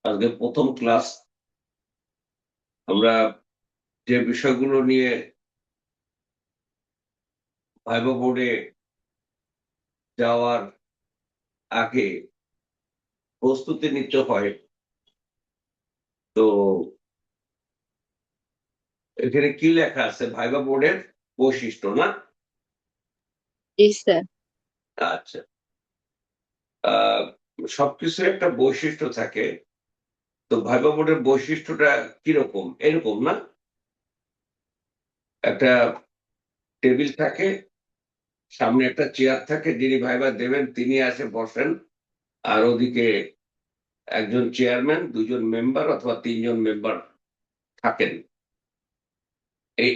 আজকে প্রথম ক্লাস। আমরা যে বিষয়গুলো নিয়ে ভাইবা বোর্ডে যাওয়ার আগে প্রস্তুতি নিতে হয়, তো এখানে কি লেখা আছে? ভাইবা বোর্ডের বৈশিষ্ট্য, না? জি স্যার। আচ্ছা। আহ সবকিছুর একটা বৈশিষ্ট্য থাকে। তো ভাইবা বোর্ডের বৈশিষ্ট্যটা কিরকম? এরকম, না? একটা টেবিল থাকে, সামনে একটা চেয়ার থাকে, যিনি ভাইবা দেবেন তিনি আসে বসেন, আর ওদিকে একজন চেয়ারম্যান, দুজন মেম্বার অথবা তিনজন মেম্বার থাকেন।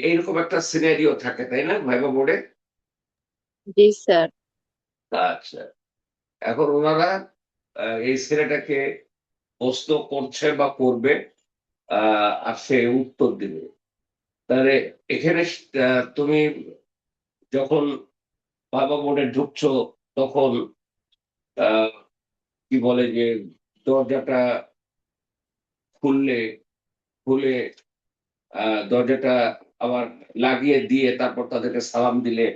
এইরকম একটা সিনারিও থাকে, তাই না, ভাইবা বোর্ডে? জি স্যার। আচ্ছা। এখন ওনারা এই ছেলেটাকে প্রশ্ন করছে বা করবে, আর সে উত্তর দিবে। তাহলে এখানে তুমি যখন ভাইবা বোর্ডে ঢুকছো, তখন আহ, কি বলে যে দরজাটা খুললে, খুলে দরজাটা আবার লাগিয়ে দিয়ে তারপর তাদেরকে সালাম দিলে,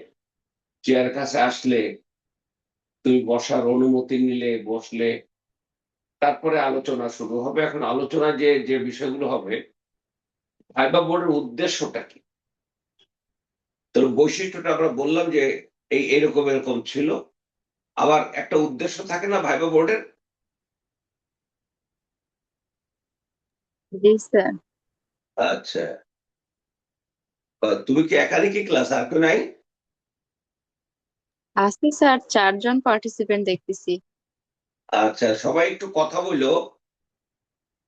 চেয়ার কাছে আসলে, তুমি বসার অনুমতি নিলে, বসলে, তারপরে আলোচনা শুরু হবে। এখন আলোচনা যে যে বিষয়গুলো হবে, ভাইবা বোর্ডের উদ্দেশ্যটা কি? তো বৈশিষ্ট্যটা আমরা বললাম যে এরকম এরকম ছিল। আবার একটা উদ্দেশ্য থাকে না ভাইবা বোর্ডের? জি স্যার। আচ্ছা। তুমি কি একা নাকি ক্লাস, আর কেউ নাই? আজকে স্যার 4জন পার্টিসিপেন্ট দেখতেছি। আচ্ছা, সবাই একটু কথা বললো।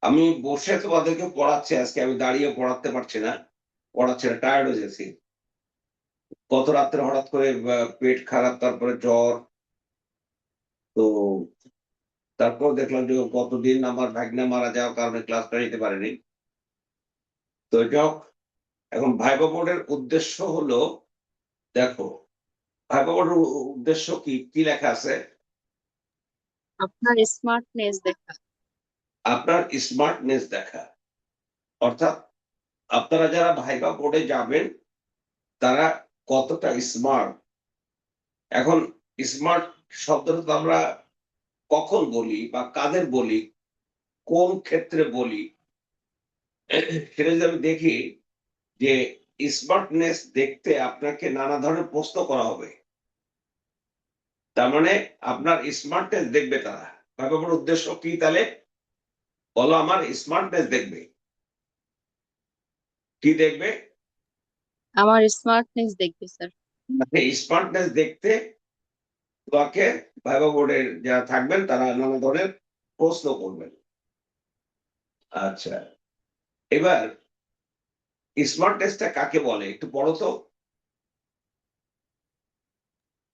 আমি বসে তোমাদেরকে পড়াচ্ছি, আজকে আমি দাঁড়িয়ে পড়াতে পারছি না, পড়াচ্ছি না, টায়ার্ড হয়ে গেছি। গত রাত্রে হঠাৎ করে পেট খারাপ, তারপরে জ্বর। তো তারপর দেখলাম যে গতদিন আমার ভাগ্নে মারা যাওয়ার কারণে ক্লাসটা নিতে পারেনি। তো যাই হোক, এখন ভাইবা বোর্ডের উদ্দেশ্য হলো, দেখো, ভাইবা বোর্ডের উদ্দেশ্য কি কি লেখা আছে? আপনার স্মার্টনেস দেখা। আপনার স্মার্টনেস দেখা। অর্থাৎ আপনারা যারা ভাইবা বোর্ডে যাবেন, তারা কতটা স্মার্ট। এখন স্মার্ট শব্দটা তো আমরা কখন বলি বা কাদের বলি, কোন ক্ষেত্রে বলি, সেটা যদি আমি দেখি যে স্মার্টনেস দেখতে আপনাকে নানা ধরনের প্রশ্ন করা হবে। তার মানে আপনার স্মার্টনেস দেখবে তারা। ভাইবার উদ্দেশ্য কি তাহলে? বলো, আমার স্মার্টনেস দেখবে। কি দেখবে? আমার স্মার্টনেস দেখবে স্যার। স্মার্টনেস দেখতে তোমাকে ভাইবা বোর্ডের যারা থাকবেন তারা নানা ধরনের প্রশ্ন করবেন। আচ্ছা, এবার স্মার্টনেসটা কাকে বলে একটু পড়ো তো।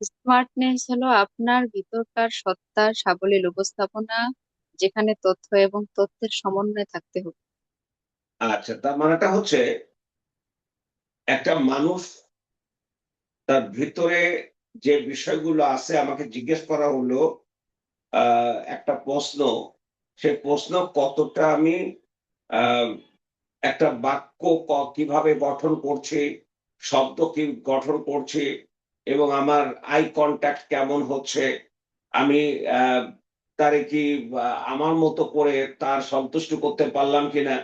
স্মার্টনেস হলো আপনার ভিতরকার সত্তার সাবলীল উপস্থাপনা, যেখানে তথ্য এবং তথ্যের সমন্বয় থাকতে হবে। আচ্ছা, তার মানেটা হচ্ছে একটা মানুষ তার ভিতরে যে বিষয়গুলো আছে, আমাকে জিজ্ঞেস করা হলো একটা প্রশ্ন, সে প্রশ্ন কতটা আমি আহ, একটা বাক্য কিভাবে গঠন করছি, শব্দ কি গঠন করছি, এবং আমার আই কন্ট্যাক্ট কেমন হচ্ছে, আমি আহ, তারে কি আমার মতো করে তার সন্তুষ্ট করতে পারলাম কিনা।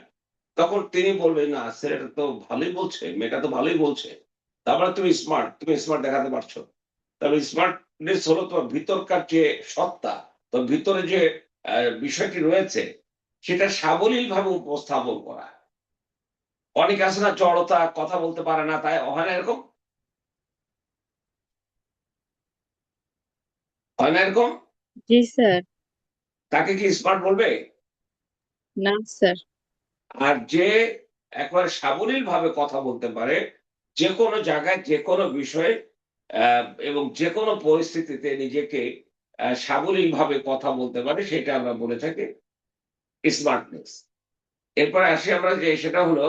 তখন তিনি বলবেন, না ছেলেটা তো ভালোই বলছে, মেয়েটা তো ভালোই বলছে, তারপরে তুমি স্মার্ট, তুমি স্মার্ট দেখাতে পারছো। তবে স্মার্টনেস হলো তোমার ভিতরকার যে সত্তা, তো ভিতরে যে বিষয়টি রয়েছে, সেটা সাবলীল ভাবে উপস্থাপন করা। অনেকে আছে না, জড়তা, কথা বলতে পারে না, তাই হয় না এরকম? হয় না এরকম? জি স্যার। তাকে কি স্মার্ট বলবে? না স্যার। আর যে একবারে সাবলীল ভাবে কথা বলতে পারে, যে কোনো জায়গায় যে কোনো বিষয়ে এবং যে কোনো পরিস্থিতিতে নিজেকে সাবলীল ভাবে কথা বলতে পারে, সেটা আমরা বলে থাকি স্মার্টনেস। এরপরে আসি আমরা, যে সেটা হলো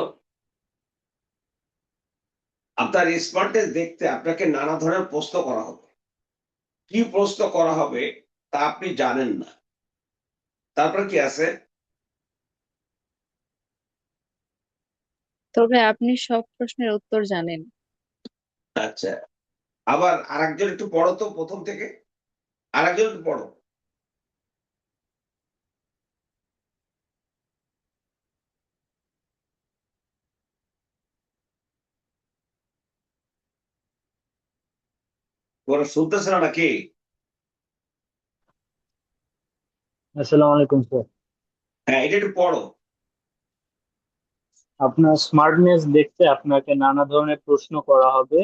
আপনার স্মার্টনেস দেখতে আপনাকে নানা ধরনের প্রশ্ন করা হবে। কি প্রশ্ন করা হবে তা আপনি জানেন না। তারপর কি আছে? তবে আপনি সব প্রশ্নের উত্তর জানেন। আচ্ছা, আবার আরেকজন একটু পড়ো তো প্রথম থেকে, আরেকজন একটু পড়ো। ওরা শুনতেছে না নাকি? আসসালামু আলাইকুম স্যার। হ্যাঁ, এটা একটু পড়ো। আপনার স্মার্টনেস দেখতে আপনাকে নানা ধরনের প্রশ্ন করা হবে।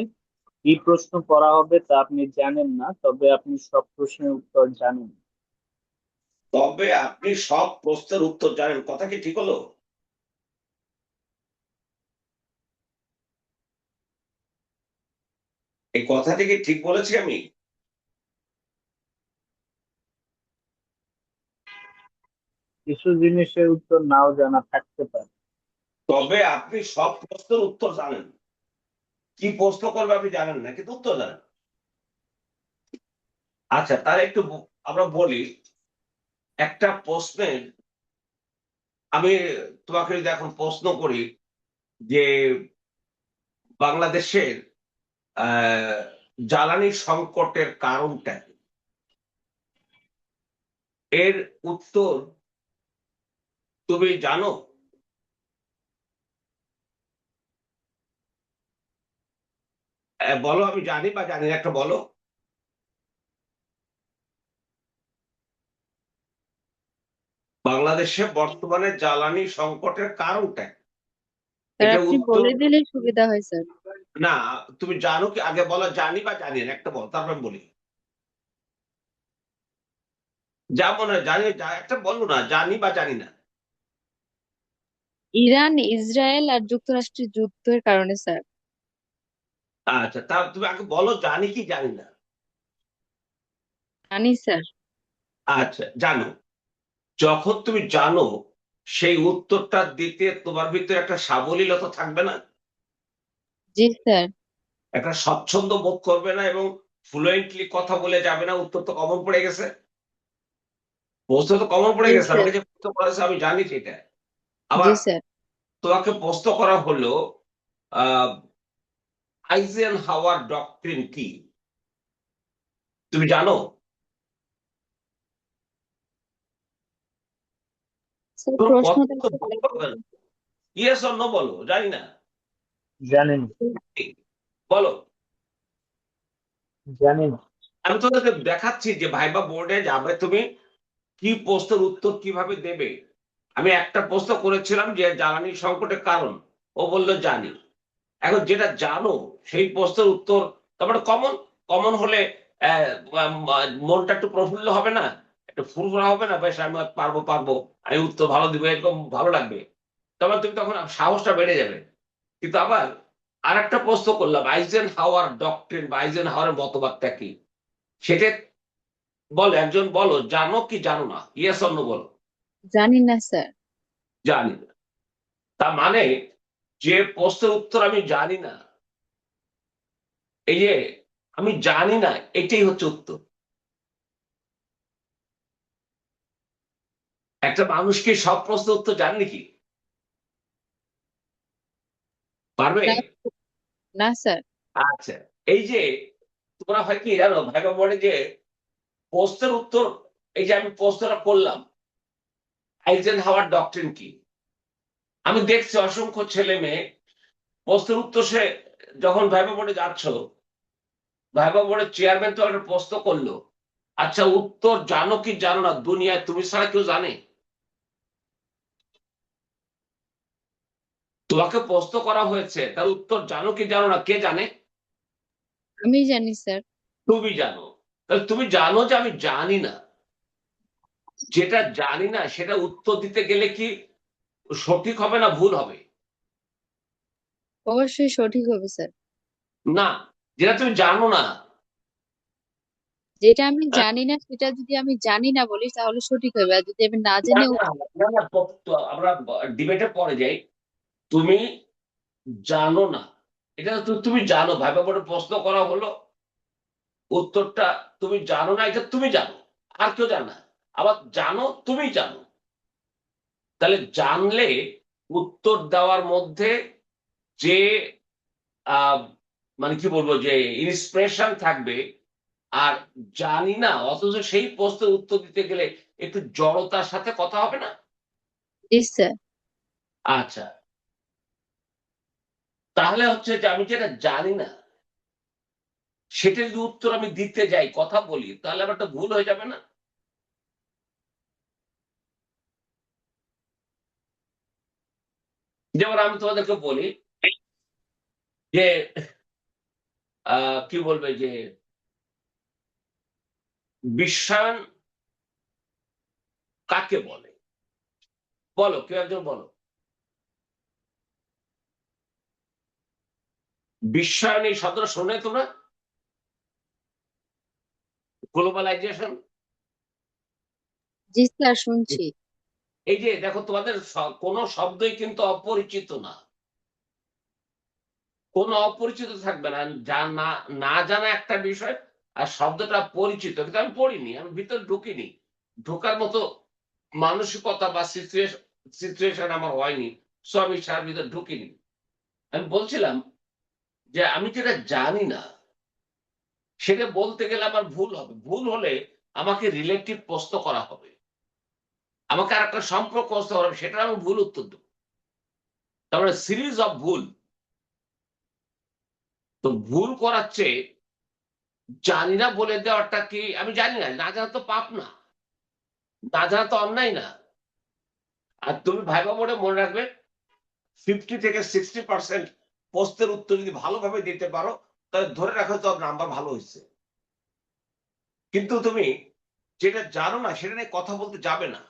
কি প্রশ্ন করা হবে তা আপনি জানেন না, তবে আপনি সব প্রশ্নের উত্তর জানেন। তবে আপনি সব প্রশ্নের উত্তর জানেন, কথা কি ঠিক হলো? এই কথাটি কি ঠিক বলেছি আমি? কিছু জিনিসের উত্তর নাও জানা থাকতে পারে। তবে আপনি সব প্রশ্নের উত্তর জানেন, কি প্রশ্ন করবে আপনি জানেন না, কিন্তু উত্তর জানেন। আচ্ছা, তাহলে একটু আমরা বলি একটা প্রশ্নের। আমি তোমাকে যদি এখন প্রশ্ন করি যে বাংলাদেশের আহ জ্বালানি সংকটের কারণটা কি? এর উত্তর তুমি জানো? বলো, আমি জানি বা জানি না, একটা বলো। বাংলাদেশে বর্তমানে জ্বালানি সংকটের কারণটা কি? স্যার এটা আপনি উত্তর। বলে দিলে সুবিধা হয় স্যার। না, তুমি জানো কি আগে বলো, জানি বা জানি না, একটা বল, তারপর আমি বলি। যা মনে হয় জানি, একটা বলো না, জানি বা জানি না। ইরান ইসরায়েল আর যুক্তরাষ্ট্রের যুদ্ধের কারণে স্যার। আচ্ছা, তা তুমি আগে বলো জানি কি জানি না। জানি স্যার। আচ্ছা, জানো। যখন তুমি জানো, সেই উত্তরটা দিতে তোমার ভিতরে একটা সাবলীলতা থাকবে না? জি স্যার। একটা স্বচ্ছন্দ বোধ করবে না এবং ফ্লুয়েন্টলি কথা বলে যাবে না? উত্তর তো কমন পড়ে গেছে, প্রশ্ন তো কমন পড়ে জি গেছে, স্যার। আমাকে যে প্রশ্ন করা হয়েছে আমি জানি সেটা। আবার জি স্যার। তোমাকে প্রশ্ন করা হলো আহ আইজেন হাওয়ার ডক্ট্রিন কি, তুমি জানো? স্যার তোর প্রশ্নটা কথা তো একটু বলতে আরেকবার হবে না। বলুন। ইয়েস অর নো বলো, জানি না। জানেন? বলো। জানেন। আমি তোদেরকে দেখাচ্ছি যে ভাইবা বোর্ডে যাবে তুমি, কি প্রশ্নের উত্তর কিভাবে দেবে। আমি একটা প্রশ্ন করেছিলাম যে জ্বালানি সংকটের কারণ, ও বললো জানি। এখন যেটা জানো সেই প্রশ্নের উত্তর, তারপরে কমন, কমন হলে মনটা একটু প্রফুল্ল হবে না, একটু ফুরফুরা হবে না, বেশ আমি পারবো পারবো, আমি উত্তর ভালো দিব, এরকম ভালো লাগবে। তখন তুমি তখন সাহসটা বেড়ে যাবে। কিন্তু আবার আর একটা প্রশ্ন করলাম, আইজেন হাওয়ার ডক্ট্রিন বা আইজেন হাওয়ার মতবাদটা কি, সেটা বলো, একজন বলো, জানো কি জানো না, ইয়েস অন্য বলো। জানি না স্যার। জানি না। তার মানে যে প্রশ্নের উত্তর আমি জানি না, এই যে আমি জানি না, এটাই হচ্ছে উত্তর। একটা মানুষ কি সব প্রশ্নের উত্তর জানে নাকি? পারবে? না। না স্যার। আচ্ছা, এই যে তোমরা হয় কি জানো ভাইবা বোর্ডে যে প্রশ্নের উত্তর, এই যে আমি প্রশ্নটা করলাম আইজেন হাওয়ার ডক্ট্রিন কি, আমি দেখছি অসংখ্য ছেলে মেয়ে প্রশ্নের উত্তর সে যখন ভাইবা বোর্ডে যাচ্ছ, ভাইবা বোর্ডের চেয়ারম্যান তো একটা প্রশ্ন করলো, আচ্ছা উত্তর জানো কি জানো না, দুনিয়ায় তুমি ছাড়া কেউ জানে? তোমাকে প্রশ্ন করা হয়েছে, তার উত্তর জানো কি জানো না, কে জানে? আমি জানি স্যার। তুমি জানো। তাহলে তুমি জানো যে আমি জানি না, যেটা জানি না সেটা উত্তর দিতে গেলে কি সঠিক হবে না ভুল হবে? অবশ্যই সঠিক হবে স্যার। না, যেটা তুমি জানো না। যেটা আমি জানি না সেটা যদি আমি জানি না বলি তাহলে সঠিক হবে, আর যদি আমি না না জেনে না না না, তো আমরা ডিবেটে পরে যাই। তুমি জানো না, এটা তো তুমি জানো, ভাইবা বোর্ডে প্রশ্ন করা হলো, উত্তরটা তুমি জানো না, এটা তুমি জানো, আর কেউ জানে না। আবার জানো, তুমি জানো। তাহলে জানলে উত্তর দেওয়ার মধ্যে যে মানে কি বলবো যে ইন্সপিরেশন থাকবে, আর জানি না অথচ সেই প্রশ্নের উত্তর দিতে গেলে একটু জড়তার সাথে কথা হবে না? জি স্যার। আচ্ছা, তাহলে হচ্ছে যে আমি যেটা জানি না সেটা যদি উত্তর আমি দিতে যাই, কথা বলি, তাহলে আমার একটা ভুল হয়ে যাবে না? যেমন আমি তোমাদেরকে বলি যে কি বলবে যে বিশ্বায়ন কাকে বলে? বলো, কেউ একজন বলো। বিশ্বায়ন এই শব্দটা শোনে তোমরা? গ্লোবালাইজেশন। জি স্যার, শুনছি। এই যে দেখো, তোমাদের কোনো শব্দই কিন্তু অপরিচিত না, কোনো অপরিচিত থাকবে না। না না জানা একটা বিষয়, আর শব্দটা পরিচিত, কিন্তু আমি পড়িনি, আমি ভিতরে ঢুকিনি, ঢোকার মতো মানসিকতা বা সিচুয়েশন আমার হয়নি। সো আমি তার ভিতরে ঢুকিনি। আমি বলছিলাম যে আমি যেটা জানি না সেটা বলতে গেলে আমার ভুল হবে। ভুল হলে আমাকে রিলেটিভ প্রশ্ন করা হবে, আমাকে আর একটা সম্পর্ক প্রশ্ন করা হবে, সেটা আমি ভুল উত্তর দেবো। তারপরে সিরিজ অফ ভুল। তো ভুল করার চেয়ে জানি না বলে দেওয়াটা কি, আমি জানি না, না জানা তো পাপ না, না জানা তো অন্যায় না। আর তুমি ভাইবা বোর্ডে মনে রাখবে 50 থেকে 60% প্রশ্নের উত্তর যদি ভালোভাবে দিতে পারো, তাহলে ধরে রাখো তো নাম্বার ভালো হয়েছে। কিন্তু তুমি যেটা জানো না সেটা নিয়ে কথা বলতে যাবে না।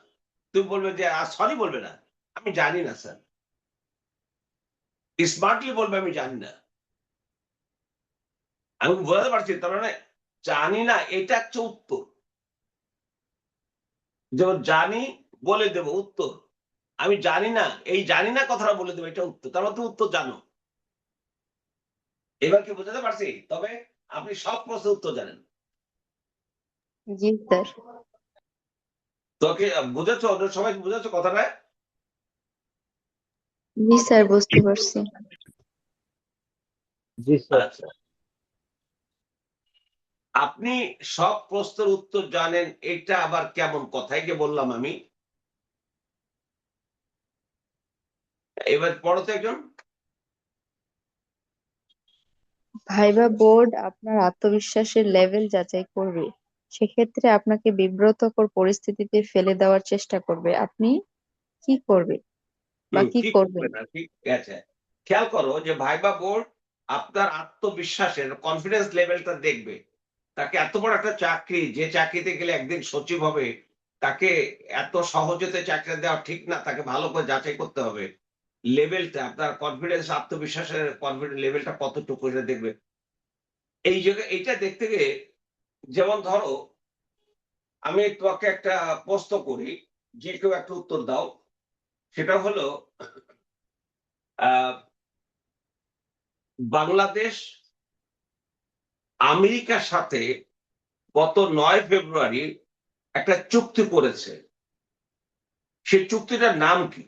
তুমি বলবে যে সরি, বলবে না আমি জানি না স্যার, স্মার্টলি বলবে আমি জানি না। আমি বোঝাতে পারছি, তার মানে জানি না এটা হচ্ছে উত্তর। যেমন জানি বলে দেবো উত্তর, আমি জানি না এই জানি না কথাটা বলে দেবো এটা উত্তর, তার মানে তুমি উত্তর জানো। এবার কি বোঝাতে পারছি? তবে আপনি সব প্রশ্নের উত্তর জানেন। জি স্যার। তোকে বুঝেছো? অন্য সবাই বুঝেছো কথাটা? জি স্যার, বুঝতে পারছি। জি স্যার। আচ্ছা, আপনি সব প্রশ্নের উত্তর জানেন, এটা আবার কেমন কথাই যে বললাম আমি। এবার পড়ো তো একজন। ভাইবা বোর্ড আপনার আত্মবিশ্বাসের লেভেল যাচাই করবে। সেক্ষেত্রে আপনাকে বিব্রতকর পরিস্থিতিতে ফেলে দেওয়ার চেষ্টা করবে। আপনি কি করবে বা কি কি করবে করবেন? না, ঠিক আছে। খেয়াল করো যে ভাইবা বোর্ড আপনার আত্মবিশ্বাসের কনফিডেন্স লেভেলটা দেখবে। তাকে এত বড় একটা চাকরি, যে চাকরিতে গেলে একদিন সচিব হবে, তাকে এত সহজতে চাকরি দেওয়া ঠিক না, তাকে ভালো করে যাচাই করতে হবে। লেভেলটা আপনার কনফিডেন্স, আত্মবিশ্বাসের কনফিডেন্স লেভেলটা কতটুকু এটা দেখবে। এই জায়গায় এইটা দেখতে গিয়ে, যেমন ধরো আমি তোমাকে একটা প্রশ্ন করি, যে কেউ একটা উত্তর দাও। সেটা হলো আহ বাংলাদেশ আমেরিকার সাথে গত ৯ ফেব্রুয়ারি একটা চুক্তি করেছে, সেই চুক্তিটার নাম কি?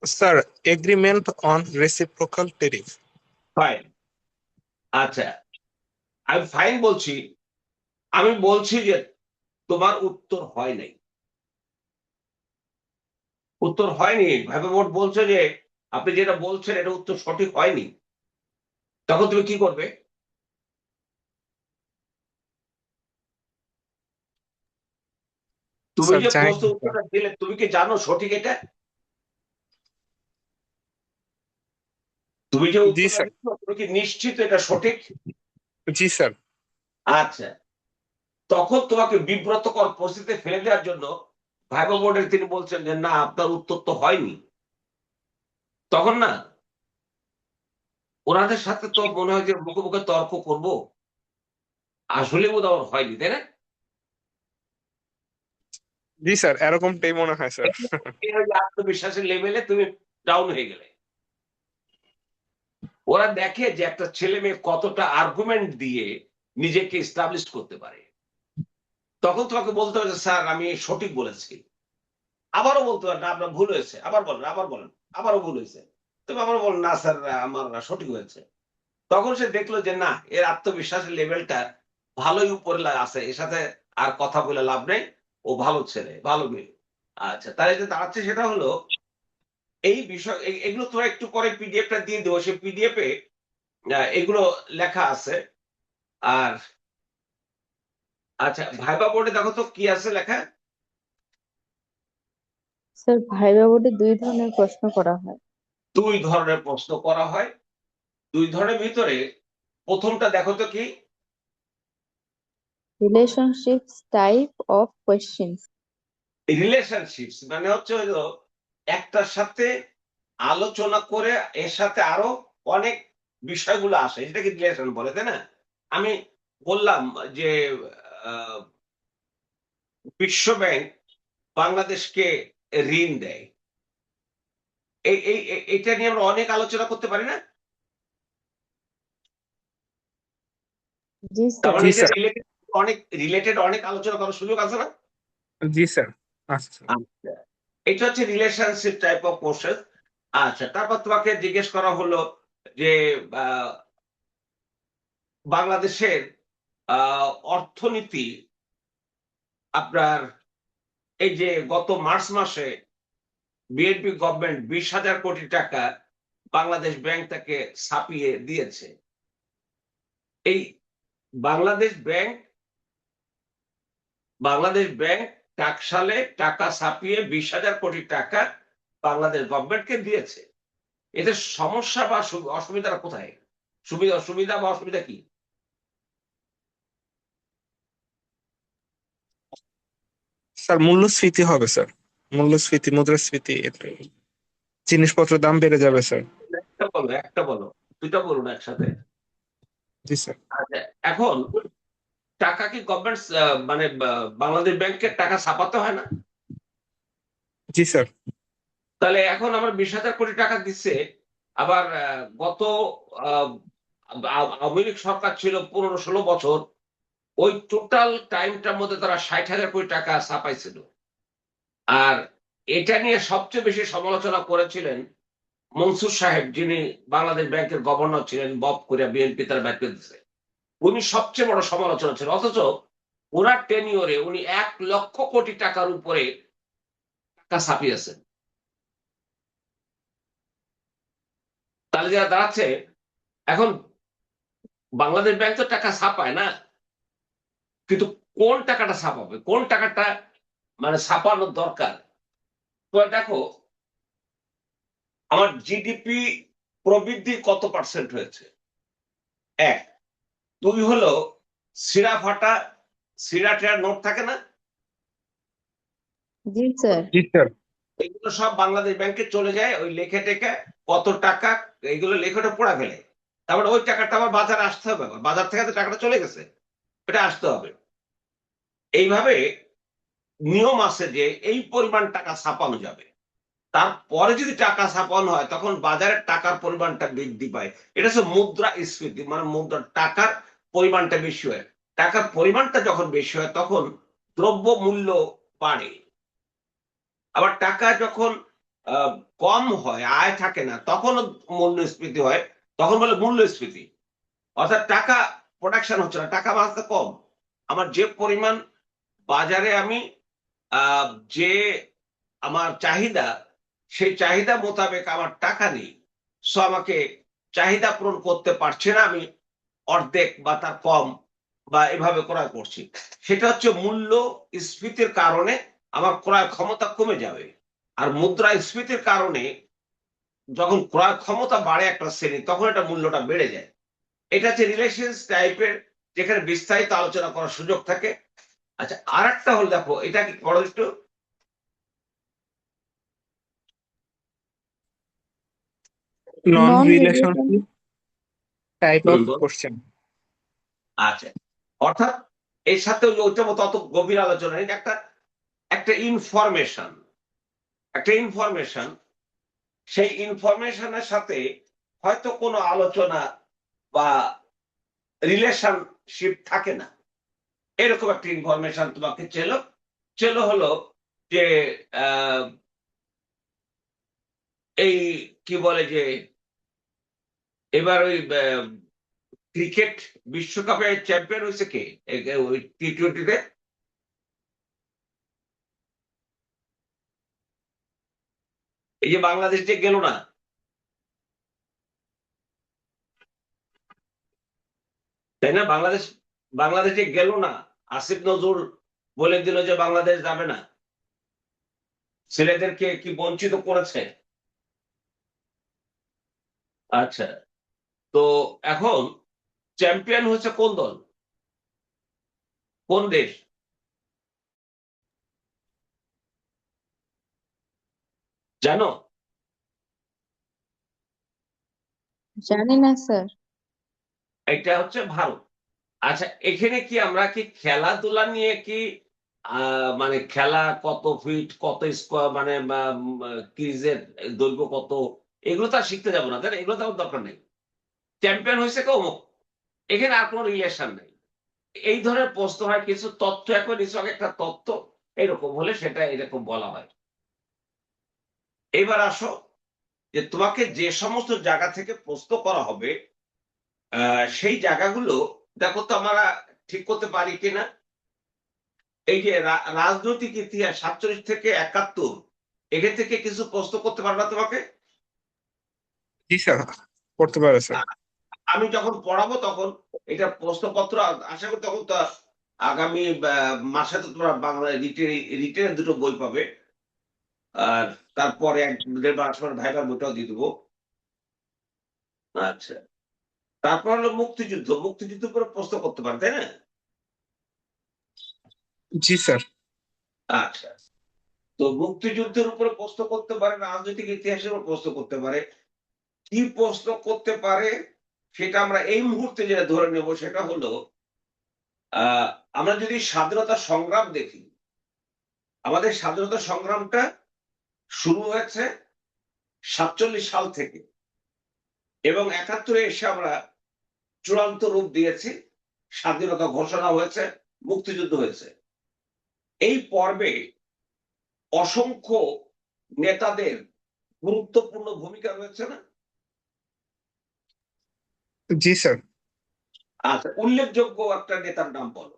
Sir, agreement on reciprocal tariff. Fine. আচ্ছা, আমি ফাইন বলছি, আমি বলছি যে তোমার উত্তর হয় নাই, উত্তর হয়নি। ভাইবা বোর্ড বলছে যে আপনি যেটা বলছেন এটা উত্তর সঠিক হয়নি। তখন তুমি কি করবে? তুমি Sir, যে জানি প্রশ্ন না, sir. উত্তরটা দিলে, তুমি কি জানো সঠিক এটা? তুমি যে জি উত্তরটা স্যার, দিচ্ছ, তুমি কি নিশ্চিত এটা সঠিক? জি স্যার। আচ্ছা, তখন তোমাকে বিব্রতকর পরিস্থিতিতে ফেলে দেওয়ার জন্য ভাইবা বোর্ডের তিনি বলছেন যে না, আপনার উত্তর তো হয়নি। তখন না ওনাদের সাথে তো মনে হয় যে মুখে মুখে তর্ক করব, আসলে বোধ আমার হয়নি, তাই না? জি স্যার, এরকমটাই মনে হয় স্যার। এই হয় যে আত্মবিশ্বাসের লেভেলে তুমি ডাউন হয়ে গেলে। ওরা দেখে যে একটা ছেলে মেয়ে কতটা আর্গুমেন্ট দিয়ে নিজেকে এস্টাবলিশ করতে পারে। তখন তোমাকে বলতে হবে যে স্যার আমি সঠিক বলেছি। আবারও বলতে পারেন না আপনার ভুল হয়েছে, আবার বলেন, আবার বলেন, আবারও ভুল হয়েছে। তুমি আবার বলেন না স্যার আমার সঠিক হয়েছে। তখন সে দেখলো যে না, এর আত্মবিশ্বাসের লেভেলটা ভালোই উপরে আছে, এর সাথে আর কথা বলে লাভ নেই, ও ভালো ছেলে, ভালো মেয়ে। আচ্ছা, তাহলে যে দাঁড়াচ্ছে সেটা হলো এই বিষয় এগুলো তোরা একটু পরে পিডিএফটা দিয়ে দেবো, সেই পিডিএফ এ এগুলো লেখা আছে। আর আচ্ছা, ভাইবা বোর্ডে দেখো তো কি আছে লেখা। স্যার ভাইবা বোর্ডে 2 ধরনের প্রশ্ন করা হয়। 2 ধরনের প্রশ্ন করা হয়। 2 ধরনের ভিতরে প্রথমটা দেখো তো কি। Relationships type of questions. Relationships মানে হচ্ছে হলো একটার সাথে আলোচনা করে এর সাথে আরো অনেক বিষয়গুলো আসে, এটাকে রিলেশন বলে, তাই না? আমি বললাম যে আহ, বিশ্ব ব্যাংক বাংলাদেশকে ঋণ দেয়, এটা নিয়ে আমরা অনেক আলোচনা করতে পারি না? জি তার স্যার। মানে জি এটা স্যার, রিলেটেড অনেক আলোচনা করার সুযোগ আছে না? জি স্যার, আচ্ছা আচ্ছা, এটা হচ্ছে রিলেশনশিপ টাইপ অফ কোশ্চেন। আচ্ছা, তারপর তোমাকে জিজ্ঞেস করা হলো যে আহ, বাংলাদেশের অর্থনীতি আপনার এই যে গত মার্চ মাসে বিএনপি গভর্নমেন্ট 20,000 কোটি টাকা বাংলাদেশ ব্যাংক তাকে ছাপিয়ে দিয়েছে। এই বাংলাদেশ ব্যাংক টাকশালে টাকা ছাপিয়ে 20,000 কোটি টাকা বাংলাদেশ গভর্নমেন্টকে দিয়েছে। এতে সমস্যা বা অসুবিধাটা কোথায়? সুবিধা বা অসুবিধা কি? স্যার, মূল্যস্ফীতি হবে স্যার, মূল্যস্ফীতি, মুদ্রাস্ফীতি, জিনিসপত্রের দাম বেড়ে যাবে স্যার। একটা বলো, দুইটা বলুন একসাথে। জি স্যার। আচ্ছা, এখন টাকা কি গভর্নমেন্ট মানে বাংলাদেশ ব্যাংকের টাকা ছাপাতে হয় না? জি স্যার। তাহলে এখন আমার 20,000 কোটি টাকা দিচ্ছে। আবার গত আহ, আওয়ামী লীগ সরকার ছিল 15-16 বছর, ওই টোটাল টাইমটার মধ্যে তারা 60,000 কোটি টাকা ছাপাইছিল। আর এটা নিয়ে সবচেয়ে বেশি সমালোচনা করেছিলেন মনসুর সাহেব, যিনি বাংলাদেশ ব্যাংকের গভর্নর ছিলেন, বব করে বিএনপি তারা ব্যাংকে দিচ্ছে। উনি সবচেয়ে বড় সমালোচনা ছিল, অথচ ওনার টেনিওরে উনি 1,00,000 কোটি টাকার উপরে টাকা ছাপিয়েছেন। তাহলে যারা দাঁড়াচ্ছে এখন বাংলাদেশ ব্যাংক তো টাকা ছাপায় না, কিন্তু কোন টাকাটা ছাপাবে, কোন টাকাটা মানে ছাপানোর দরকার। তো দেখো আমার জিডিপি প্রবৃদ্ধি কত পার্সেন্ট হয়েছে, 1। 2 হলো সিরা ফাটা সিরাটের নোট থাকে না, জি স্যার। জি স্যার। এগুলো সব বাংলাদেশ ব্যাংকে চলে যায়, ওই লেখে টেখে কত টাকা, এগুলো লেখাটা পড়া ফেলে। তারপরে ওই টাকাটা আবার বাজারে আসতে হবে, আবার বাজার থেকে তো টাকাটা চলে গেছে, এটা আসতে হবে। এইভাবে নিয়ম আছে যে এই পরিমাণ টাকা ছাপানো যাবে। তারপরে যদি টাকা ছাপানো হয় তখন বাজারের টাকার পরিমাণটা বৃদ্ধি পায়। এটা হচ্ছে মুদ্রাস্ফীতি, মানে মুদ্রার টাকার পরিমাণটা বেশি হয়। টাকার পরিমাণটা যখন বেশি হয় তখন দ্রব্য মূল্য বাড়ে। আবার টাকা যখন আহ, কম হয়, আয় থাকে না, তখন মূল্যস্ফীতি হয়, তখন বলে মূল্যস্ফীতি। অর্থাৎ টাকা প্রোডাকশন হচ্ছে না, টাকা বাঁচতে কম। আমার যে পরিমাণ বাজারে আমি আহ, যে আমার চাহিদা, সেই চাহিদা মোতাবেক আমার টাকা নেই, সো আমাকে চাহিদা পূরণ করতে পারছে না, আমি অর্ধেক বা তার কম বা এভাবে ক্রয় করছি। সেটা হচ্ছে মূল্য স্ফীতির কারণে আমার ক্রয় ক্ষমতা কমে যাবে। আর মুদ্রাস্ফীতির কারণে যখন ক্রয় ক্ষমতা বাড়ে একটা শ্রেণী, তখন এটা মূল্যটা বেড়ে যায়। এটা হচ্ছে রিলেশনস টাইপের, যেখানে বিস্তারিত আলোচনা করার সুযোগ থাকে। আচ্ছা, আর একটা হল, দেখো এটা কি বড় একটু। Non non relation. Relationship type of বল। কোশ্চেন। আচ্ছা, অর্থাৎ এর সাথে ওইটা মতো অত গভীর আলোচনা নেই, একটা একটা ইনফরমেশন, একটা ইনফরমেশন, সেই ইনফরমেশনের সাথে হয়তো কোনো আলোচনা বা রিলেশনশিপ থাকে না, এরকম একটা ইনফরমেশন তোমাকে চেলো হলো যে এই কি বলে যে এবার ওই ক্রিকেট বিশ্বকাপে চ্যাম্পিয়ন হয়েছে কে ওই T20-তে? এই যে বাংলাদেশ যে গেল না, তাই না? বাংলাদেশে গেল না, আসিফ নজরুল বলে দিল যে বাংলাদেশ যাবে না, ছেলেদেরকে কি বঞ্চিত করেছে। আচ্ছা, তো এখন চ্যাম্পিয়ন হচ্ছে কোন দল, কোন দেশ? জানো? জানি না স্যার। এটা হচ্ছে ভারত। আচ্ছা, এখানে কি আমরা কি খেলাধুলা নিয়ে কি মানে খেলা কত ফিট, কত স্কোয়ার, মানে ক্রিজের দৈর্ঘ্য কত, এগুলো তো আর শিখতে যাবো না, তাই না? এগুলো তো আমার দরকার নেই। চ্যাম্পিয়ন হয়েছে কেউ, এখানে আর কোনো রিলেশন নেই। এই ধরনের প্রশ্ন হয়, কিছু তথ্য এখন নিছক একটা তথ্য, এরকম হলে সেটা এরকম বলা হয়। এবার আসো যে তোমাকে যে সমস্ত জায়গা থেকে প্রশ্ন করা হবে, সেই জায়গাগুলো দেখো তো আমরা ঠিক করতে পারি কিনা। এই যে রাজনৈতিক ইতিহাস 47 থেকে 71, এখান থেকে কিছু প্রশ্ন করতে পারবা তোমাকে? জি স্যার, করতে পারে স্যার। আমি যখন পড়াবো তখন এটা প্রশ্নপত্র আশা করি তখন তো আগামী মাসে তো তোমরা বাংলা রিটেনের দুটো বই পাবে, আর তারপরে 1-1.5 মাস পর ভাইবার বইটাও দিয়ে দেবো। আচ্ছা, তারপর হলো মুক্তিযুদ্ধ উপরে প্রশ্ন করতে পারে, তাই না? জি স্যার। আচ্ছা, তো মুক্তিযুদ্ধের উপরে প্রশ্ন করতে পারে, রাজনৈতিক ইতিহাসের উপর প্রশ্ন করতে পারে। কি প্রশ্ন করতে পারে সেটা আমরা এই মুহূর্তে যেটা ধরে নেব সেটা হলো, আমরা যদি স্বাধীনতা সংগ্রাম দেখি, আমাদের স্বাধীনতা সংগ্রামটা শুরু হয়েছে 47 সাল থেকে, এবং 71-এ এসে আমরা চূড়ান্ত রূপ দিয়েছি, স্বাধীনতা ঘোষণা হয়েছে, মুক্তিযুদ্ধ হয়েছে। এই পর্বে অসংখ্য নেতাদের গুরুত্বপূর্ণ ভূমিকা রয়েছে না? জি স্যার। আচ্ছা, উল্লেখযোগ্য একটা নেতার নাম বলো,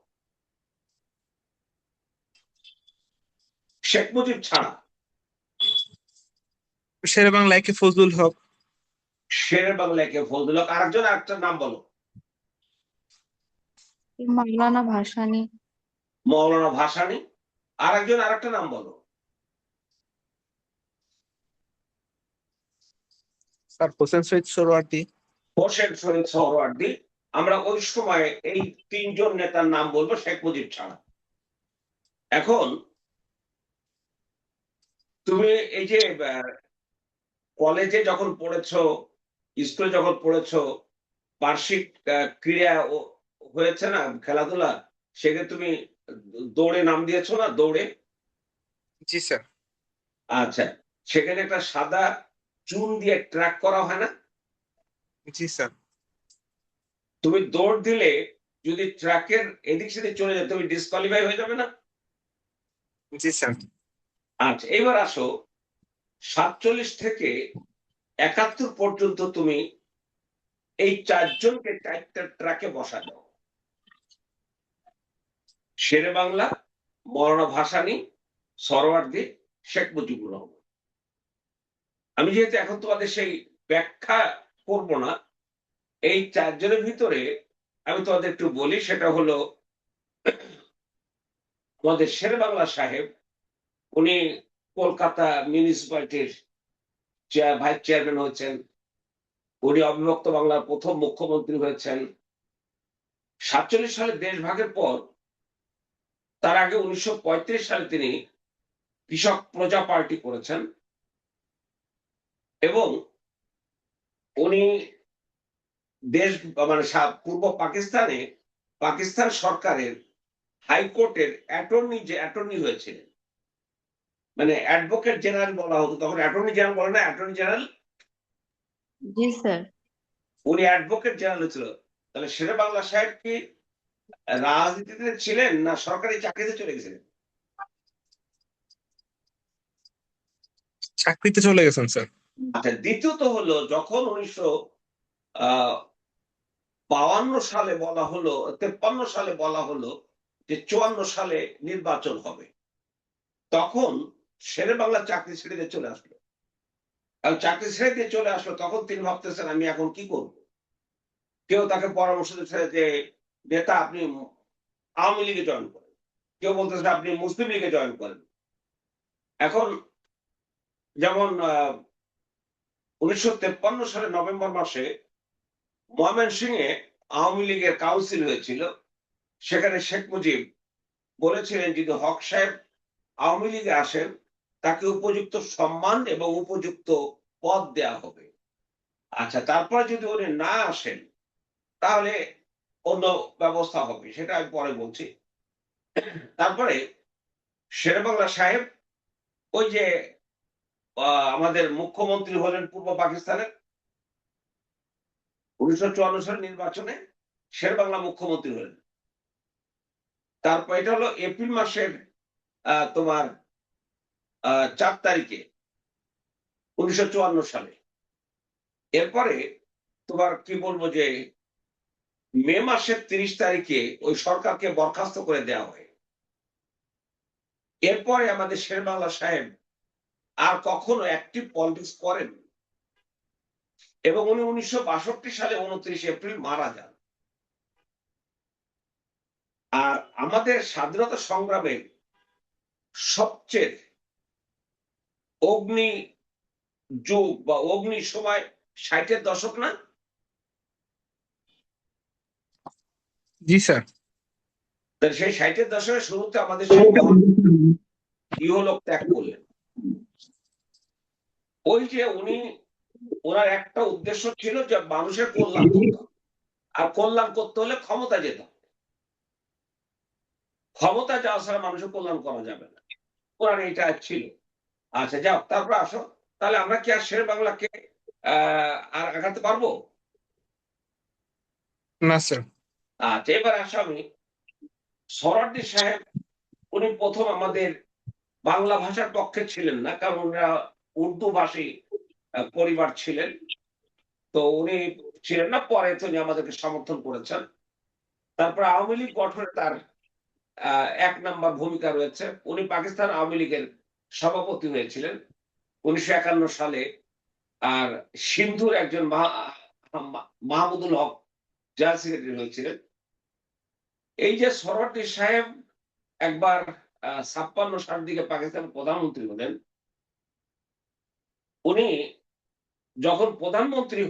শেখ মুজিব ছাড়া। শেরে বাংলা একে ফজলুল হক। শেরে বাংলা কে ফজলুল হক, আরেকটা নাম বলো। মাওলানা ভাসানী। মৌলানা ভাসানী। আরেকটা নাম বলো। স্যার হোসেন শহীদ সোহরাওয়ার্দী। হোসেন শহীদ সোহরাওয়ার্দী। আমরা ওই সময় এই 3 জন নেতার নাম বলবো, শেখ মুজিব ছাড়া। এখন তুমি এই যে কলেজে যখন পড়েছো, স্কুলে যখন পড়েছো, বার্ষিক ক্রীড়া হয়েছে না, খেলাধুলা, সেখানে তুমি দৌড়ে নাম দিয়েছো না, দৌড়ে? জি স্যার। আচ্ছা, সেখানে একটা সাদা চুন দিয়ে ট্র্যাক করা হয় না? জি স্যার। তুমি দৌড় দিলে যদি ট্র্যাকের এদিক সেদিক চলে যায়, তুমি ডিসকোয়ালিফাই হয়ে যাবে না? জি স্যার। আচ্ছা, এবার আসো 47 থেকে 71 পর্যন্ত তুমি এই 4 জনকে 4টা ট্র্যাকে বসা দাও, শেরে বাংলা, মৌলানা ভাসানী, সোহরাওয়ার্দী, শেখ মুজিবুর রহমান। আমি যেহেতু এখন তোমাদের সেই ব্যাখ্যা করব না, এই 4 জনের ভিতরে আমি তোমাদের একটু বলি, সেটা হলো আমাদের শেরে বাংলা সাহেব, উনি কলকাতা মিউনিসিপ্যালিটির ভাইস চেয়ারম্যান হয়েছেন। উনি অবিভক্ত বাংলার প্রথম মুখ্যমন্ত্রী হয়েছেন। 47 সালে দেশ ভাগের পর, তার আগে 1935 সালে তিনি কৃষক প্রজা পার্টি করেছেন, এবং উনি দেশ মানে পূর্ব পাকিস্তানে পাকিস্তান সরকারের হাইকোর্টের অ্যাটর্নি হয়েছিলেন, মানে অ্যাডভোকেট জেনারেল বলা হতো তখন, অ্যাটর্নি জেনারেল বলে না, অ্যাটর্নি জেনারেল। জি স্যার। উনি অ্যাডভোকেট জেনারেল হয়েছিল। তাহলে শেরে বাংলা সাহেব কি রাজনীতিতে ছিলেন না সরকারি চাকরিতে চলে গেছিলেন? চাকরিতে চলে গেছেন স্যার। আচ্ছা, দ্বিতীয়ত হলো যখন 1952 সালে বলা হলো, 53 সালে বলা হলো যে 54 সালে নির্বাচন হবে, তখন শেরে বাংলা চাকরি ছেড়ে দিয়ে চলে আসলো। কারণ চাকরি ছেড়ে দিয়ে চলে আসলো, তখন তিনি ভাবতেছেন আমি এখন কি করব। কেউ তাকে পরামর্শ দিচ্ছে যে নেতা আপনি আওয়ামী লীগে জয়েন করেন, কেউ বলতেছে আপনি মুসলিম লীগে জয়েন করেন। এখন যেমন 1953 সালে নভেম্বর মাসে ময়মনসিংহে আওয়ামী লীগের কাউন্সিল হয়েছিল। সেখানে শেখ মুজিব বলেছিলেন যদি হক সাহেব আওয়ামী লীগে আসেন তাকে উপযুক্ত সম্মান এবং উপযুক্ত পদ দেয়া হবে। আচ্ছা, তারপর যদি উনি না আসেন তাহলে অন্য ব্যবস্থা হবে, সেটা আমি পরে বলছি। তারপরে শেরেবাংলা সাহেব ওই যে আমাদের মুখ্যমন্ত্রী হলেন পূর্ব পাকিস্তানের 1954 সালের নির্বাচনে শেরেবাংলা মুখ্যমন্ত্রী হলেন। তারপর এটা হলো এপ্রিল মাসের তোমার 4 তারিখে 1954 সালে। এরপরে তোমার কি বলবো যে মে মাসের 30 তারিখে ওই সরকারকে বরখাস্ত করে দেওয়া হয়। এরপরে আমাদের শেরেবাংলা সাহেব আর কখনো অ্যাক্টিভ পলিটিক্স করেন এবং উনি 1962 সালে 29 এপ্রিল মারা যান। আর আমাদের স্বাধীনতা সংগ্রামের সবচেয়ে অগ্নি যুগ বা অগ্নি সময় 60-এর দশক না? জি স্যার। সেই 60-এর দশকের শুরুতে আমাদের সেই মহান ইহলোক ত্যাগ করলেন। ওই যে ওনার একটা উদ্দেশ্য ছিল যে মানুষের কল্যাণ করতে হবে, আর কল্যাণ করতে হলে ক্ষমতা যেতে হবে। ক্ষমতা যাওয়া ছাড়া মানুষের কল্যাণ করা যাবে না, ওনার এটা ছিল। আচ্ছা যাও, তারপর আসো, তাহলে আমরা কি আর শের বাংলাকে আর আগাতে পারবো? না স্যার। আচ্ছা, এবার আসো আমি সোহরাওয়ার্দী সাহেব। উনি প্রথম আমাদের বাংলা ভাষার পক্ষে ছিলেন না, কারণ ওনারা উর্দু ভাষী পরিবার ছিলেন, তো উনি ছিলেন না। পরে তিনি আমাদেরকে সমর্থন করেছেন। তারপর আওয়ামী লীগ গঠনে তার 1 নাম্বার ভূমিকা রয়েছে। উনি পাকিস্তান আওয়ামী লীগের সভাপতি হয়েছিলেন 1951 সালে। আর সিন্ধুর একজন মাহমুদুল হক জেনারেল সেক্রেটারি হয়েছিলেন। এই যে সোহরাওয়ার্দী সাহেব একবার 56 সালের দিকে পাকিস্তানের প্রধানমন্ত্রী হলেন। উনি যখন প্রধানমন্ত্রী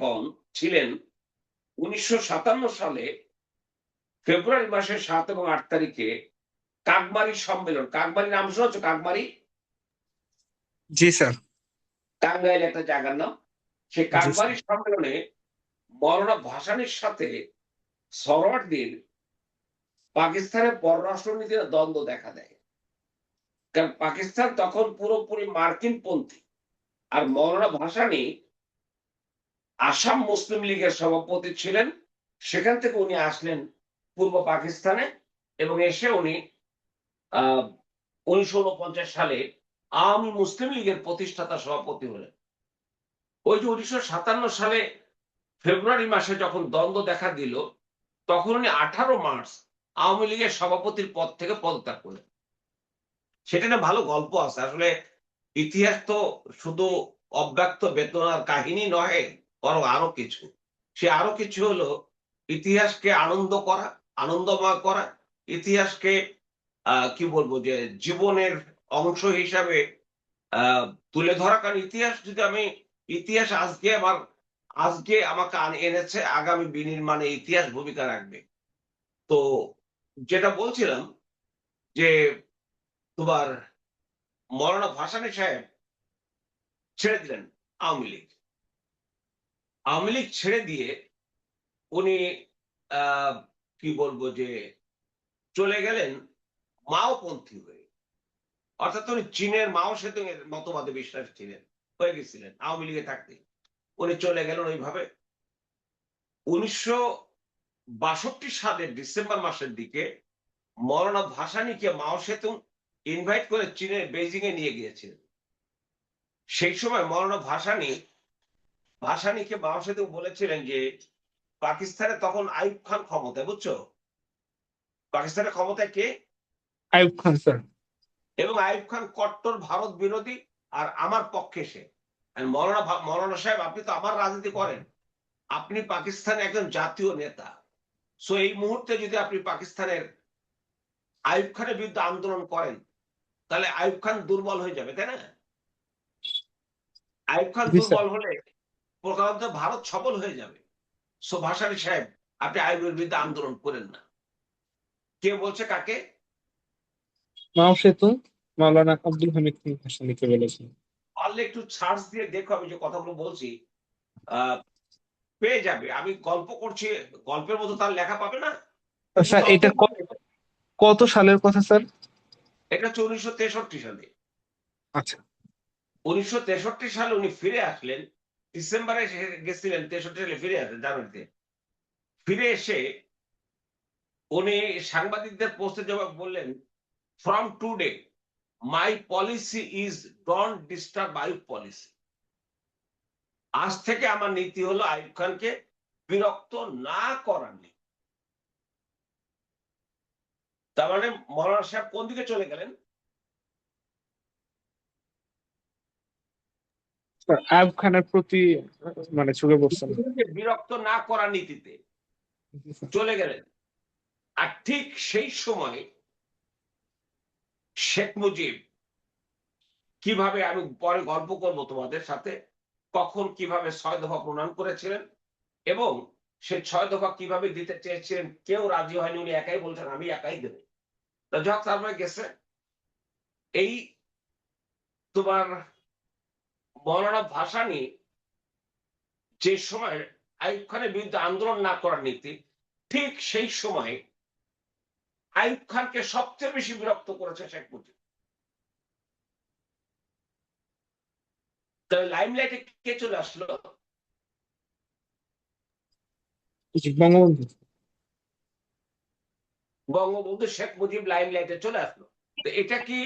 ছিলেন 1957 সালে ফেব্রুয়ারি মাসের 7 এবং 8 তারিখে কাকমারি সম্মেলন, কাকমারি নাম শুনেছো? কাকমারি জি স্যার। টাঙ্গাইল একটা জায়গার নাম। সেই জি স্যার। কাকমারি সম্মেলনে মওলানা ভাসানীর সাথে সোহরাওয়ার্দীর পাকিস্তানের পররাষ্ট্রনীতির দ্বন্দ্ব দেখা দেয়। কারণ পাকিস্তান তখন পুরোপুরি মার্কিন পন্থী, আর মওলানা ভাসানী আসাম মুসলিম লীগের সভাপতি ছিলেন। সেখান থেকে উনি আসলেন পূর্ব পাকিস্তানে এবং এসে উনি 1949 সালে আওয়ামী মুসলিম লীগের প্রতিষ্ঠাতা সভাপতি হলেন। ওই যে 1957 সালে ফেব্রুয়ারি মাসে যখন দ্বন্দ্ব দেখা দিল, তখন উনি 18 মার্চ আওয়ামী লীগের সভাপতির পদ থেকে পদত্যাগ করলেন। সেটা না ভালো গল্প আছে আসলে। ইতিহাস তো শুধু অব্যক্ত বেদনার কাহিনী নয়, বরং আরো কিছু। সে আরো কিছু হলো ইতিহাসকে আনন্দময় করা, ইতিহাসকে কি বলবো যে জীবনের অংশ হিসাবে তুলে ধরা। কারণ ইতিহাস আজকে আমাকে এনেছে, আগামী বিনির্মাণে ইতিহাস ভূমিকা রাখবে। তো যেটা বলছিলাম যে তোমার মওলানা ভাসানী সাহেব ছেড়ে দিলেন আওয়ামী লীগ। আওয়ামী লীগ ছেড়ে দিয়ে উনি কি বলবো যে চলে গেলেন মাওপন্থী হয়ে। অর্থাৎ উনি চীনের মাও সেতুং এর মতবাদে বিশ্বাস হয়ে গেছিলেন আওয়ামী লীগে থাকতে। উনি চলে গেলেন ওইভাবে। 1962 সালের ডিসেম্বর মাসের দিকে মওলানা ভাসানীকে মাও সেতুং ইনভাইট করে চীনের বেইজিং এ নিয়ে গিয়েছিলেন। সেই সময় মৌলানা ভাসানীকে বাংলাদেশে বলেছিলেন যে পাকিস্তানে তখন আইয়ুব খান ক্ষমতায়, বুঝছো? পাকিস্তানের ক্ষমতায় কে? আইয়ুব খান স্যার। এবং আইয়ুব খান কট্টর ভারত বিরোধী, আর আমার পক্ষে সে। আর মৌলানা সাহেব, আপনি তো আমার রাজনীতি করেন, আপনি পাকিস্তানে একজন জাতীয় নেতা। সো এই মুহূর্তে যদি আপনি পাকিস্তানের আইয়ুব খানের বিরুদ্ধে আন্দোলন করেন, তাহলে আইয়ুব খান দুর্বল হয়ে যাবে, তাই না? আইয়ুব খান জি স্যার। দুর্বল হলে প্রকারান্ত ভারত সফল হয়ে যাবে। সো ভাসানী সাহেব, আপনি আইয়ুবের বিরুদ্ধে আন্দোলন করেন না। কে বলছে কাকে? মাও সেতু মাওলানা আব্দুল হামিদ খান ভাসানীকে বলেছেন। পারলে একটু সার্চ দিয়ে দেখো, আমি যে কথাগুলো বলছি আহ পেয়ে যাবে। আমি গল্প করছি, গল্পের মতো তার লেখা পাবে না, কিন্তু স্যার তথ্য এটা কত সালের কথা স্যার? এটা হচ্ছে 1963 সালে। আচ্ছা। 1963 সালে উনি ফিরে আসলেন, ডিসেম্বরে গেছিলেন, 63 সালে ফিরে আসলেন জানুয়ারিতে। ফিরে এসে উনি সাংবাদিকদের প্রশ্নের জবাব বললেন, from today my policy is don't disturb Ayub policy. আজ থেকে আমার নীতি হলো আইয়ুব খানকে বিরক্ত না করার নীতি। তার মানে মৌলানা সাহেব কোন দিকে চলে গেলেন? স্যার আইয়ুব খানের প্রতি মানে ঝুঁকে পড়ছেন। বিরক্ত না করার নীতিতে জি স্যার। চলে গেলেন। আর ঠিক সেই সময় শেখ মুজিব কিভাবে, আমি পরে গল্প করব তোমাদের সাথে, কখন কিভাবে 6 দফা প্রণয়ন করেছিলেন এবং সে 6 দফা কিভাবে দিতে চেয়েছিলেন, কেউ রাজি হয়নি, উনি একাই বলছেন আমি একাই দেব। তা যাক, তারপরে গেছে এই তোমার মৌলানা ভাসানী যে সময় আইয়ুব খানের বিরুদ্ধে আন্দোলন না করার নীতি, ঠিক সেই সময় আইয়ুব খানকে সবচেয়ে বেশি বিরক্ত করেছে শেখ মুজিব। তাহলে লাইমলাইটে কে চলে আসলো? জি, বঙ্গবন্ধু। বঙ্গবন্ধু শেখ মুজিব লাইমলাইটে চলে আসলো। তো এটা কি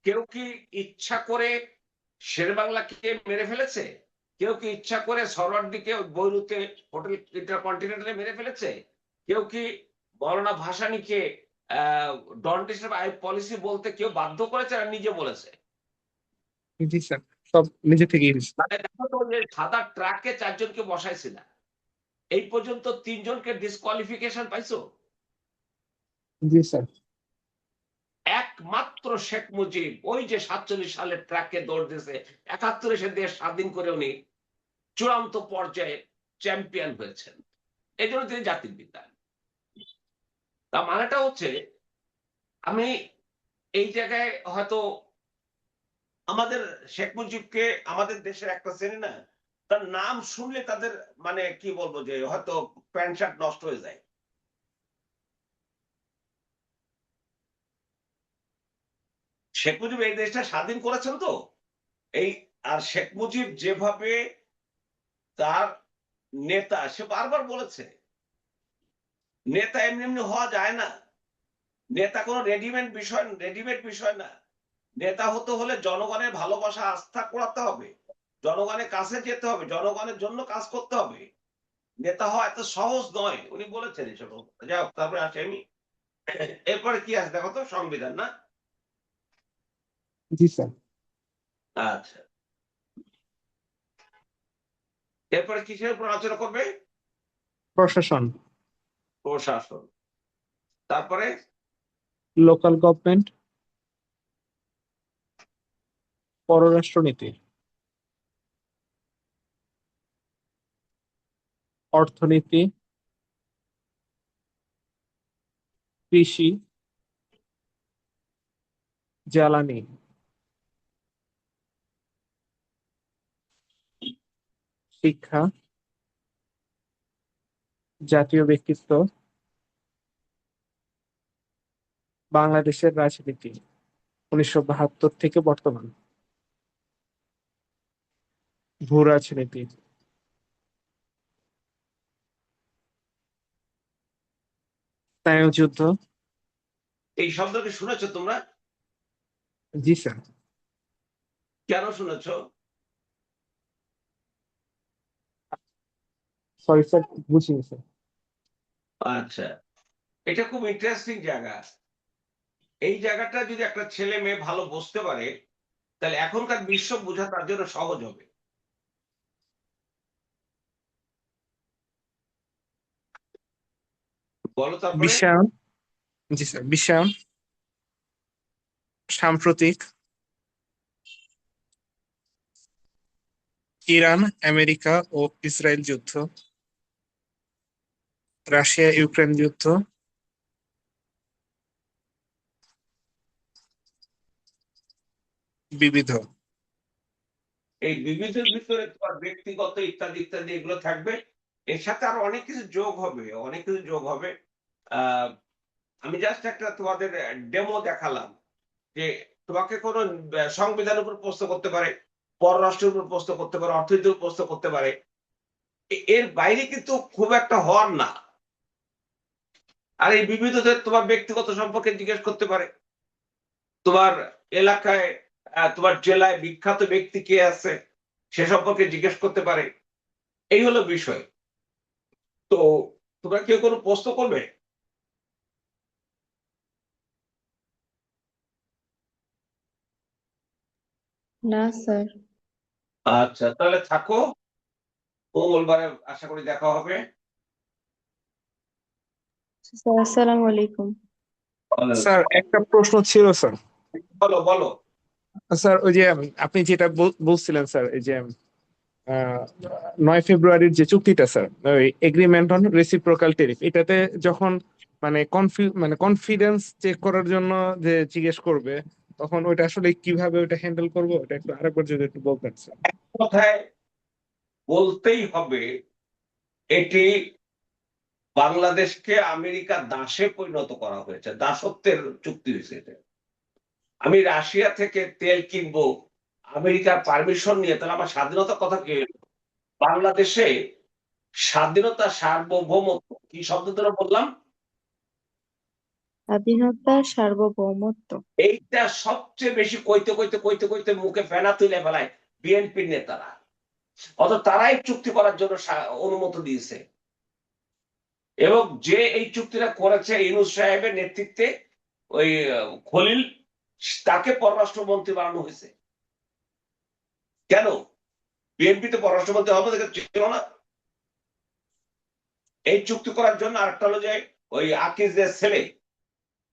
কেউ কি ইচ্ছা করে শেরেবাংলাকে মেরে ফেলেছে? কেউ কি ইচ্ছা করে সরওয়ার্দীকে বৈরুতে হোটেল ইন্টারকন্টিনেন্টালে মেরে ফেলেছে? কেউ কি মৌলানা ভাসানীকে ডন ডিস্টার্ব আইয়ুব পলিসি বলতে কেউ বাধ্য করেছে আর নিজে বলেছে? জি স্যার, সব নিজে থেকেই হয়েছে। মানে দেখো তো, যে সাদা ট্রাকে 4 জনকে বসাইছিল, এই পর্যন্ত 3 জনকে ডিসকোয়ালিফিকেশন পাইছো। জি স্যার। একমাত্র শেখ মুজিব ওই যে 47 সালে ট্রাকে দৌড় দিয়েছে, 71 সে দেশ স্বাধীন করে উনি চূড়ান্ত পর্যায়ে চ্যাম্পিয়ন হয়েছেন। এই জন্য তিনি জাতির পিতা। তা মানেটা হচ্ছে, আমি এই জায়গায় হয়তো আমাদের শেখ মুজিবকে আমাদের দেশের একটা শ্রেণী না, তার নাম শুনলে তাদের মানে কি বলবো, যে হয়তো প্যান্ট শার্ট নষ্ট হয়ে যায়। শেখ মুজিব এই দেশটা স্বাধীন করেছেন তো, এই আর শেখ মুজিব যেভাবে তার নেতা, সে বারবার বলেছে নেতা এমনি এমনি হওয়া যায় না। নেতা কোনো রেডিমেড বিষয় না। নেতা হতে হলে জনগণের ভালোবাসা আস্থা কুড়াতে হবে, জনগণের কাছে যেতে হবে, জনগণের জন্য কাজ করতে হবে। নেতা হওয়া এত সহজ নয়, উনি বলেছেন এসব। যাই হোক, তারপরে আসি আমি। এরপরে কি আছে দেখো তো, সংবিধান না? জি স্যার। আচ্ছা, এরপরে কিসের উপর আলোচনা করবে? প্রশাসন। প্রশাসন। তারপরে লোকাল গভর্নমেন্ট। পররাষ্ট্রনীতি। অর্থনীতি। কৃষি। জ্বালানি। শিক্ষা। জাতীয় ব্যক্তিত্ব। বাংলাদেশের রাজনীতি 1972 থেকে বর্তমান। ভূ রাজনীতি। স্নায়ুযুদ্ধ। এই শব্দটি শুনেছো তোমরা? জি স্যার। কেন শুনেছো? সরি স্যার, বুঝিনি স্যার। আচ্ছা, এটা খুব ইন্টারেস্টিং জায়গা। এই জায়গাটা যদি একটা ছেলে মেয়ে ভালো বুঝতে পারে, তাহলে এখনকার বিশ্ব বোঝা তার জন্য সহজ হবে। বলো তারপরে। বিশ্বায়ন। জি স্যার, বিশ্বায়ন, সাম্প্রতিক ইরান আমেরিকা ও ইসরায়েল যুদ্ধ, রাশিয়া ইউক্রেন যুদ্ধ, বিবিধ। এই বিবিধের ভিতরে তোমার ব্যক্তিগত ইত্যাদি ইত্যাদি এগুলো থাকবে। এর সাথে আরো অনেক কিছু যোগ হবে, অনেক কিছু যোগ হবে। আহ আমি জাস্ট একটা তোমাদের ডেমো দেখালাম যে তোমাকে কোনো সংবিধানের উপর প্রশ্ন করতে পারে, পররাষ্ট্রের উপর প্রশ্ন করতে পারে, অর্থনীতির উপর প্রশ্ন করতে পারে। এর বাইরে কিন্তু খুব একটা হওয়ার না। আর এই বিবিধদের তোমার ব্যক্তিগত সম্পর্কে জিজ্ঞেস করতে পারে, তোমার এলাকায় তোমার জেলায় বিখ্যাত ব্যক্তি কে আছে সে সম্পর্কে জিজ্ঞেস করতে পারে। এই হলো বিষয়। তো তোমরা কেউ কোনো প্রশ্ন করবে? না স্যার। আচ্ছা, তাহলে থাকো। মঙ্গলবারে আশা করি দেখা হবে। স্যার, আসসালামু আলাইকুম। স্যার একটা প্রশ্ন ছিল স্যার। বলো বলো। স্যার ওই যে আপনি যেটা বলছিলেন স্যার, এই যে 9 ফেব্রুয়ারির যে চুক্তিটা স্যার, ওই এগ্রিমেন্ট অন রেসিপ্রোকাল টেরিফ, এটাতে যখন মানে কনফিডেন্স চেক করার জন্য যে জিজ্ঞেস করবে, তখন ওইটা আসলে কিভাবে ওইটা হ্যান্ডেল করবো, ওটা একটু আরেকবার যদি একটু বলতেন স্যার। কথায় বলতেই হবে, এটি বাংলাদেশকে আমেরিকার দাসে পরিণত করা হয়েছে, দাসত্বের চুক্তি হয়েছে এটা। আমি রাশিয়া থেকে তেল কিনবো আমেরিকার পারমিশন নিয়ে, তাহলে আমার স্বাধীনতার কথা কি হলো? বাংলাদেশে স্বাধীনতা সার্বভৌমত্ব কি শব্দ ধরে বললাম? স্বাধীনতা, সার্বভৌমত্ব। এইটা সবচেয়ে বেশি কইতে কইতে কইতে কইতে মুখে ফেনা তুলে ফেলায় বিএনপির নেতারা। অত তারাই চুক্তি করার জন্য অনুমতি দিয়েছে। এবং যে এই চুক্তিটা করেছে ইউনূস সাহেবের নেতৃত্বে, ওই খলিল, তাকে পররাষ্ট্রমন্ত্রী বানানো হয়েছে। কেন? বিএনপিতে পররাষ্ট্রমন্ত্রী হবে ছিল না। এই চুক্তি করার জন্য আরেকটা হলো যে ওই আকিজের ছেলে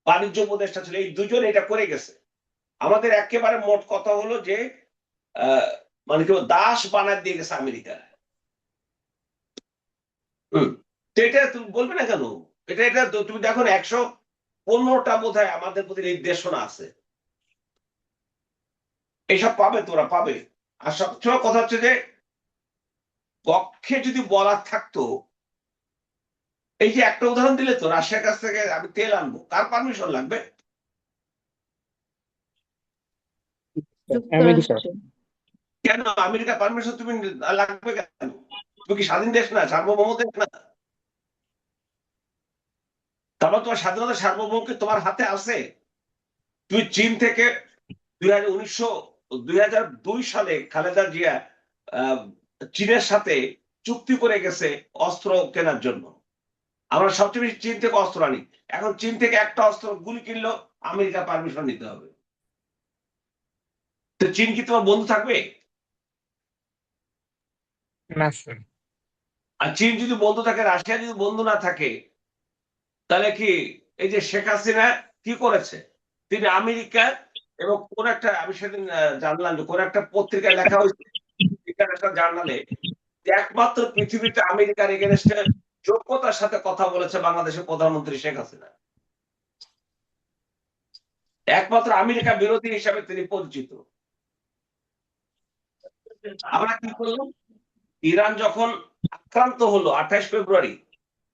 বাণিজ্য উপদেষ্টা ছিল, এই দুজন এটা করে গেছে। আমাদের একেবারে মোট কথা হলো যে আহ মানে কেউ দাস বানায় দিয়ে গেছে আমেরিকা। হম। তো এটা তুমি বলবে না কেন? এটা এটা তুমি দেখো না, 115টা বোধহয় আমাদের প্রতি নির্দেশনা আছে। এইসব পাবে, তোরা পাবে। আর সবসময় কথা হচ্ছে যে পক্ষে যদি বলার থাকতো, এই যে একটা উদাহরণ দিলে তো, রাশিয়ার কাছ থেকে আমি তেল আনবো, কার পারমিশন লাগবে? আমেরিকা। যুক্তরাষ্ট্রে। কেন আমেরিকার পারমিশন তুমি লাগবে কেন? তুমি কি স্বাধীন দেশ না, সার্বভৌম দেশ না? তারপর তোমার স্বাধীনতা সার্বভৌমকে তোমার হাতে আছে। তুমি চীন থেকে 2002 সালে খালেদা জিয়া আহ, চীনের সাথে চুক্তি করে গেছে অস্ত্র কেনার জন্য। আমরা সবচেয়ে বেশি চীন থেকে অস্ত্র আনি। এখন চীন থেকে একটা অস্ত্র গুলি কিনলেও আমেরিকার পারমিশন নিতে হবে। তো চীন কি তোমার বন্ধু থাকবে? না স্যার। আর চীন যদি বন্ধু থাকে, রাশিয়া যদি বন্ধু না থাকে, তাহলে কি এই যে শেখ হাসিনা কি করেছে? তিনি আমেরিকা এবং কোন একটা, আমি সেদিন জানলাম যে কোন একটা পত্রিকায় লেখা হয়েছে, ইন্টারন্যাশনাল জার্নালে, একমাত্র পৃথিবীতে আমেরিকার এগেনস্টে যোগ্যতার সাথে কথা বলেছে বাংলাদেশের প্রধানমন্ত্রী শেখ হাসিনা। একমাত্র আমেরিকা বিরোধী হিসাবে তিনি পরিচিত। আমরা কি করলাম? ইরান যখন আক্রান্ত হলো 28 ফেব্রুয়ারি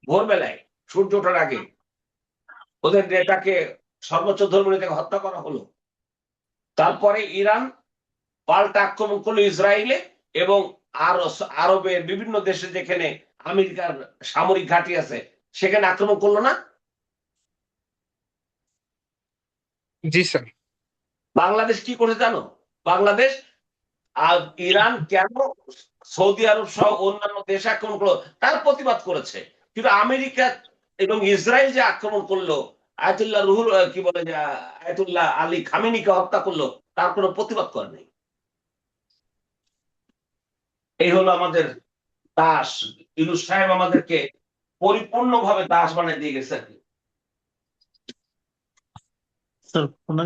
ভোরবেলায়, সূর্য ওঠার আগে, ওদের নেতাকে সর্বোচ্চ ধর্মীয় নেতাকে হত্যা করা হলো। তারপরে ইরান পাল্টা আক্রমণ করলো ইসরায়েলে, এবং আরবের বিভিন্ন দেশে যেখানে আমেরিকার সামরিক ঘাঁটি আছে সেখানে আক্রমণ করলো না? জি স্যার। বাংলাদেশ কি করে জানো? বাংলাদেশ আর ইরান কেন সৌদি আরব সহ অন্যান্য দেশ আক্রমণ করলো, তার প্রতিবাদ করেছে। কিন্তু আমেরিকা এবং ইসরায়েল যে আক্রমণ করলো, আয়াতুল্লাহ রুহুল কি বলে যে আয়াতুল্লাহ আলী খামেনিকে হত্যা করলো, তার কোনো প্রতিবাদ করে নাই। এই হলো আমাদের দাস। ইউনূস সাহেব আমাদেরকে পরিপূর্ণভাবে দাস বানিয়ে দিয়ে গেছে। স্যার